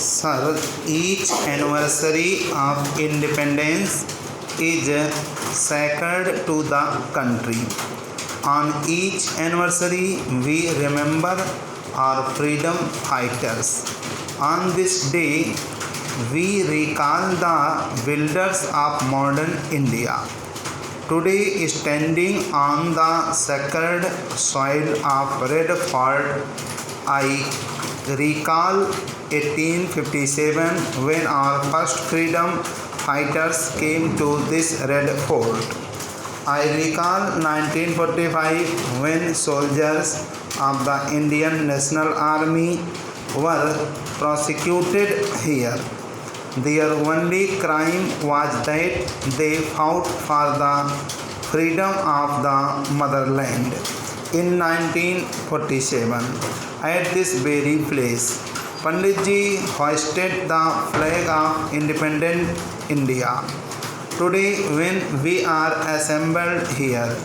Sir, each anniversary of independence is sacred to the country. On each anniversary, we remember our freedom fighters. On this day, we recall the builders of modern India. Today, standing on the sacred soil of Red Fort, I recall 1857 when our first freedom fighters came to this Red Fort. I recall 1945 when soldiers of the Indian National Army were prosecuted here. Their only crime was that they fought for the freedom of the motherland. In 1947, at this very place, Panditji hoisted the flag of independent India. Today, when we are assembled here,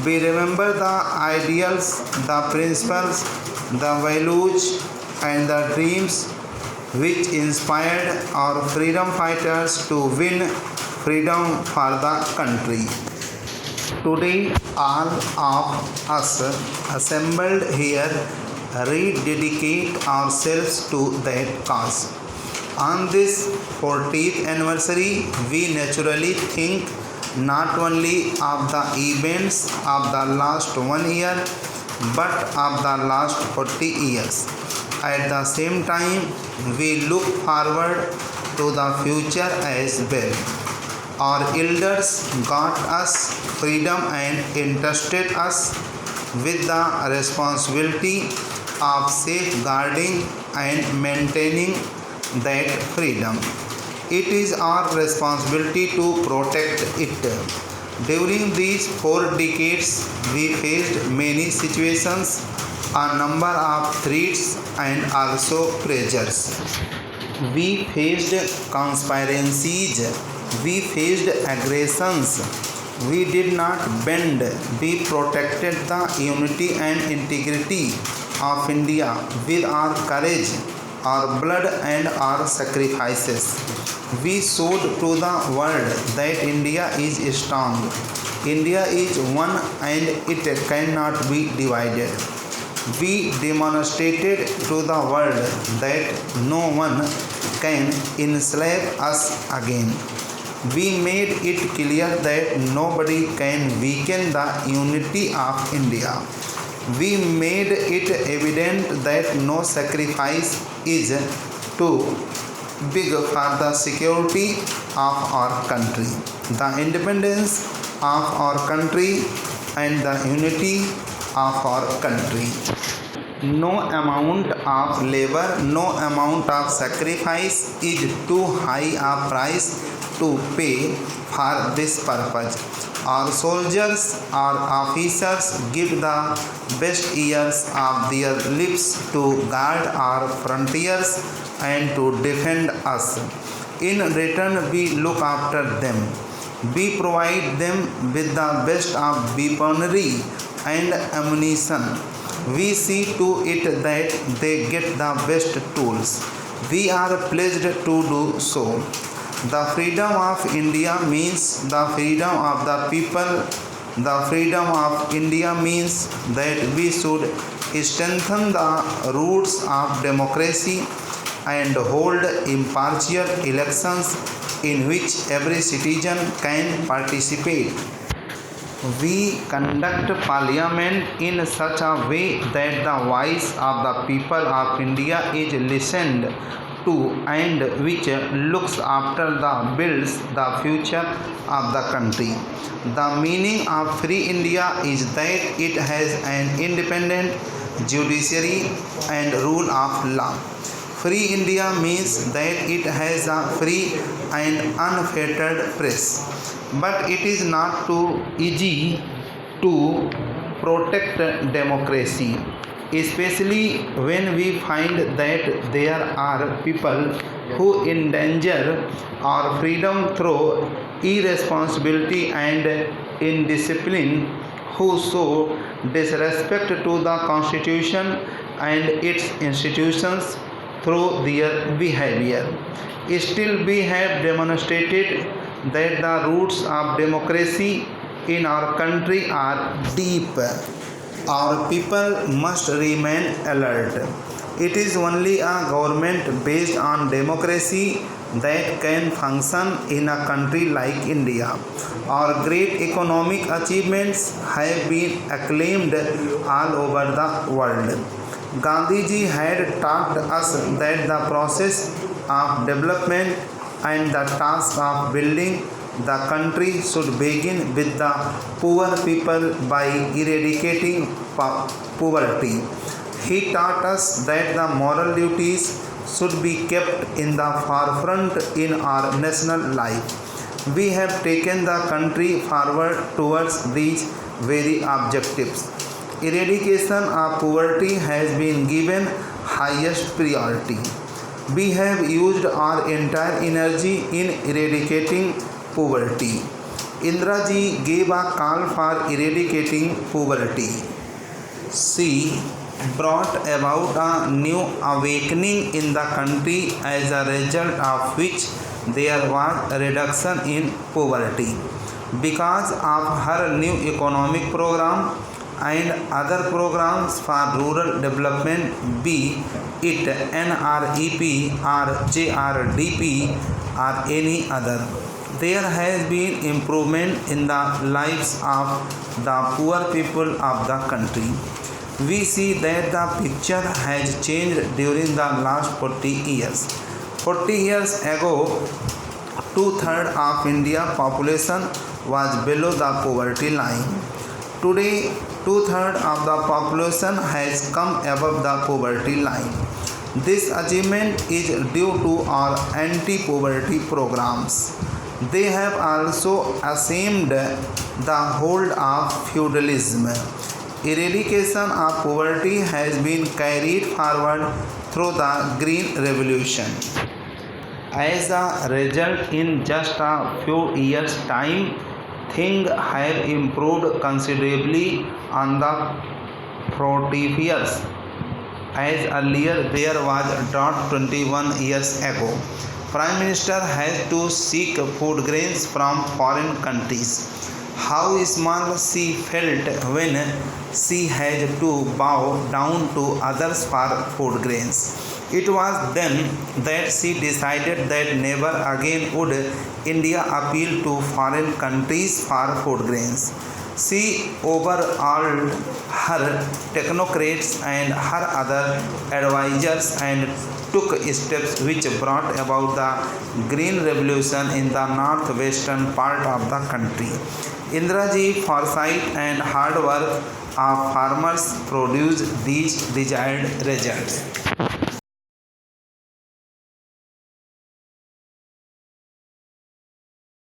we remember the ideals, the principles, the values, and the dreams which inspired our freedom fighters to win freedom for the country. Today, all of us assembled here rededicate ourselves to that cause. On this 40th anniversary, we naturally think not only of the events of the last 1 year, but of the last 40 years. At the same time, we look forward to the future as well. Our elders got us freedom and entrusted us with the responsibility of safeguarding and maintaining that freedom. It is our responsibility to protect it. During these 4 decades, we faced many situations, a number of threats, and also pressures. We faced conspiracies, we faced aggressions. We did not bend, we protected the unity and integrity of India with our courage, our blood, and our sacrifices. We showed to the world that India is strong. India is one and it cannot be divided. We demonstrated to the world that no one can enslave us again. We made it clear that nobody can weaken the unity of India. We made it evident that no sacrifice is too big for the security of our country, the independence of our country, and the unity of our country. No amount of labor, no amount of sacrifice is too high a price to pay for this purpose. Our soldiers, our officers give the best years of their lives to guard our frontiers and to defend us. In return, we look after them. We provide them with the best of weaponry and ammunition. We see to it that they get the best tools. We are pledged to do so. The freedom of India means the freedom of the people. The freedom of India means that we should strengthen the roots of democracy and hold impartial elections in which every citizen can participate. We conduct parliament in such a way that the voice of the people of India is listened to and which looks after the builds the future of the country. The meaning of free India is that it has an independent judiciary and rule of law. Free India means that it has a free and unfettered press. But it is not too easy to protect democracy, especially when we find that there are people who endanger our freedom through irresponsibility and indiscipline, who show disrespect to the Constitution and its institutions through their behavior. Still, we have demonstrated that the roots of democracy in our country are deep. Our people must remain alert. It is only a government based on democracy that can function in a country like India. Our great economic achievements have been acclaimed all over the world. Gandhiji had taught us that the process of development and the task of building the country should begin with the poor people by eradicating poverty. He taught us that the moral duties should be kept in the forefront in our national life. We have taken the country forward towards these very objectives. Eradication of poverty has been given highest priority. We have used our entire energy in eradicating poverty. Indraji gave a call for eradicating poverty. She brought about a new awakening in the country, as a result of which there was a reduction in poverty. Because of her new economic program and other programs for rural development, be it NREP or JRDP or any other, there has been improvement in the lives of the poor people of the country. We see that the picture has changed during the last 40 years. 40 years ago, two-thirds of India's population was below the poverty line. Today, two-thirds of the population has come above the poverty line. This achievement is due to our anti-poverty programs. They have also assumed the hold of feudalism. Eradication of poverty has been carried forward through the Green Revolution. As a result, in just a few years' time, things have improved considerably on the frontiers. As earlier there was drought 21 years ago. Prime Minister has to seek food grains from foreign countries. How small she felt when she had to bow down to others for food grains. It was then that she decided that never again would India appeal to foreign countries for food grains. She overhauled her technocrats and her other advisors and took steps which brought about the Green Revolution in the northwestern part of the country. Indraji foresight and hard work of farmers produced these desired results.